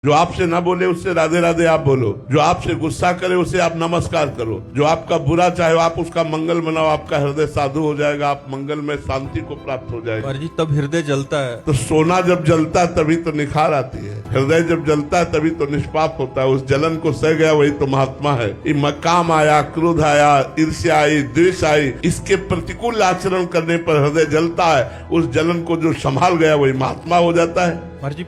जो आपसे ना बोले उससे राधे राधे आप बोलो, जो आपसे गुस्सा करे उसे आप नमस्कार करो, जो आपका बुरा चाहे आप उसका मंगल मनाओ, आपका हृदय साधु हो जाएगा, आप मंगल में शांति को प्राप्त हो जाएगा। जी तब हृदय जलता है। तो सोना जब जलता है तभी तो निखार आती है, हृदय जब जलता है तभी तो निष्पाप होता है। उस जलन को सह गया वही तो महात्मा है। काम आया, क्रोध आया, ईर्ष्या आई, द्वेष आई, इसके प्रतिकूल आचरण करने पर हृदय जलता है। उस जलन को जो संभाल गया वही महात्मा हो जाता है। जी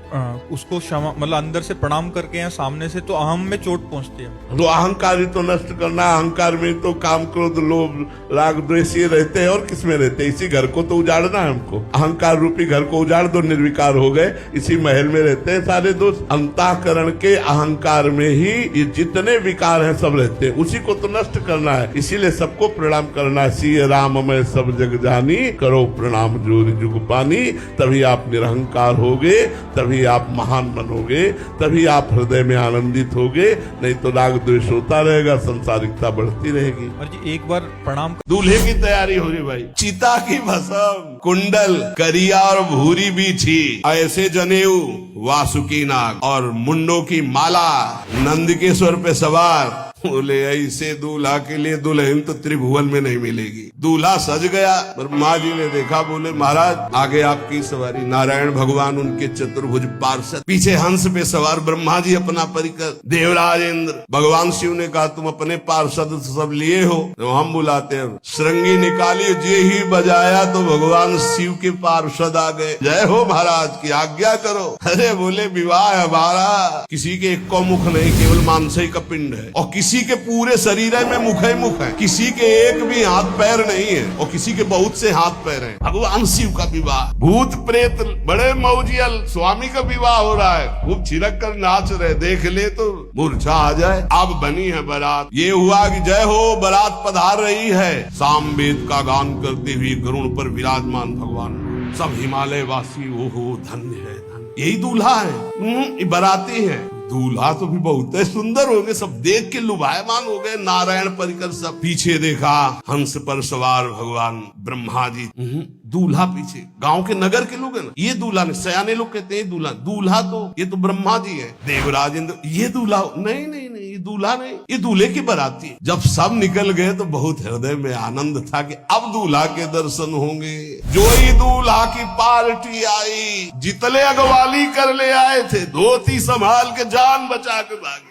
उसको क्षमा मतलब अंदर से प्रणाम करके या सामने से तो अहम में चोट पहुंचती है। तो अहंकार ही तो नष्ट करना है। अहंकार में तो काम, क्रोध, लोभ, राग, द्वेष ये रहते हैं, और किसमें रहते हैं? इसी घर को तो उजाड़ना है हमको। अहंकार रूपी घर को उजाड़ दो, निर्विकार हो गए, इसी महल में रहते हैं सारे दोस्त। अंतःकरण के अहंकार में ही ये जितने विकार हैं सब रहते हैं, उसी को तो नष्ट करना है। इसीलिए सबको प्रणाम करना है। सिय राम मैं सब जग जानी, करो प्रणाम जोरि जुग पानी। तभी आप निरहंकार होगे, तभी आप महान बनोगे, तभी आप हृदय में आनंदित होगे। नहीं तो राग द्वेष होता रहेगा, संसारिकता बढ़ती रहेगी। और जी एक बार प्रणाम। दूल्हे की तैयारी हो रही भाई। चिता की भस्म, कुंडल, करिया और भूरी बीछी, ऐसे जनेऊ, वासुकी नाग और मुंडों की माला, नंद के स्वर पे सवार। बोले ऐसे दूल्हा के लिए दुल्हन तो त्रिभुवन में नहीं मिलेगी। दूल्हा सज गया, ब्रह्मा जी ने देखा, बोले महाराज आगे आपकी सवारी। नारायण भगवान उनके चतुर्भुज पार्षद, पीछे हंस पे सवार ब्रह्मा जी अपना परिकर, देवराज इंद्र। भगवान शिव ने कहा तुम अपने पार्षद सब लिए हो तो हम बुलाते हैं। श्रृंगी निकाली, जे ही बजाया तो भगवान शिव के पार्षद आ गए। जय हो महाराज की आज्ञा करो। अरे बोले विवाह हमारा किसी के एक को मुख नहीं, केवल मानसिक का पिंड है, और किसी के पूरे शरीर में मुख है, मुख है। किसी के एक भी हाथ पैर नहीं है, और किसी के बहुत से हाथ पैर हैं। भगवान शिव का विवाह, भूत प्रेत बड़े मौजियल, स्वामी का विवाह हो रहा है। खूब छिलक कर नाच रहे, देख ले तो मूर्छा आ जाए। अब बनी है बारात। ये हुआ कि जय हो बारात पधार रही है। सामवेद का गान करते हुए गरुड़ पर विराजमान भगवान। सब हिमालय वासी ओहो धन्य है, धन्य। यही दूल्हा है, बाराती है। दूल्हा तो भी बहुत सुंदर हो गए, सब देख के लुभायमान हो गए। नारायण परिकर सब। पीछे देखा हंस पर सवार भगवान ब्रह्मा जी, दूल्हा पीछे। गांव के नगर के लोग है ना, ये दूल्हा नहीं, सयाने लोग कहते हैं दूल्हा। दूल्हा तो ये तो ब्रह्मा जी है, देवराज इंद्र। ये दूल्हा नहीं नहीं नहीं, ये दूल्हा नहीं, ये दूल्हे की बाराती है। जब सब निकल गए तो बहुत हृदय में आनंद था कि अब दूल्हा के दर्शन होंगे। जो ही दूल्हा की पार्टी आई, जितने अगवाली कर ले आए थे, धोती संभाल के जान बचा के भागे।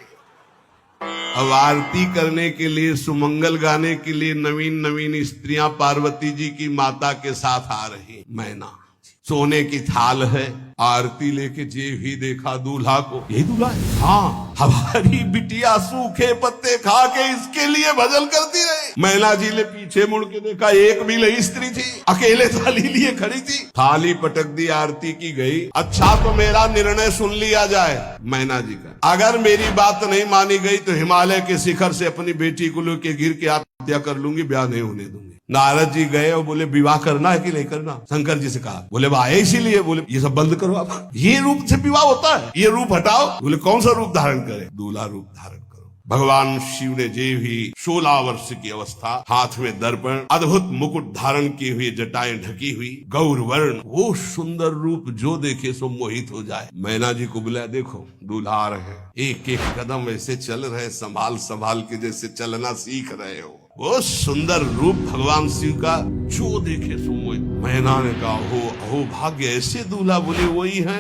अब आरती करने के लिए, सुमंगल गाने के लिए नवीन नवीन स्त्रियां पार्वती जी की माता के साथ आ रही। मैना सोने की थाल है, आरती लेके जे भी देखा दूल्हा को, यही दूल्हा है। हाँ, हमारी बिटिया सूखे पत्ते खा के इसके लिए भजन करती रही। मैना जी ने पीछे मुड़ के देखा, एक भी नहीं स्त्री थी, अकेले थाली लिए खड़ी थी। थाली पटक दी, आरती की गई। अच्छा तो मेरा निर्णय सुन लिया जाए मैना जी का। अगर मेरी बात नहीं मानी गई तो हिमालय के शिखर से अपनी बेटी को लेके गिर के आत्महत्या कर लूंगी, ब्याह नहीं होने दूंगी। नारद जी गए और बोले विवाह करना है कि नहीं करना? शंकर जी से कहा, बोले आए इसीलिए। बोले ये सब बंद करो आप, ये रूप से विवाह होता है, ये रूप हटाओ। बोले कौन सा रूप धारण करे? दूल्हा रूप धारण करो। भगवान शिव ने जे भी 16 वर्ष की अवस्था, हाथ में दर्पण, अद्भुत मुकुट धारण किए हुए, जटाएं ढकी हुई, गौर वर्ण, वो सुंदर रूप जो देखे सो मोहित हो जाए। मैना जी को बुलाया, देखो दूल्हा आ रहे हैं, एक एक कदम ऐसे चल रहे, संभाल संभाल के जैसे चलना सीख रहे हो। वो सुंदर रूप भगवान शिव का जो देखे सो मोहित। मैना ने कहा हो भाग्य, ऐसे दूल्हा। बोले वही है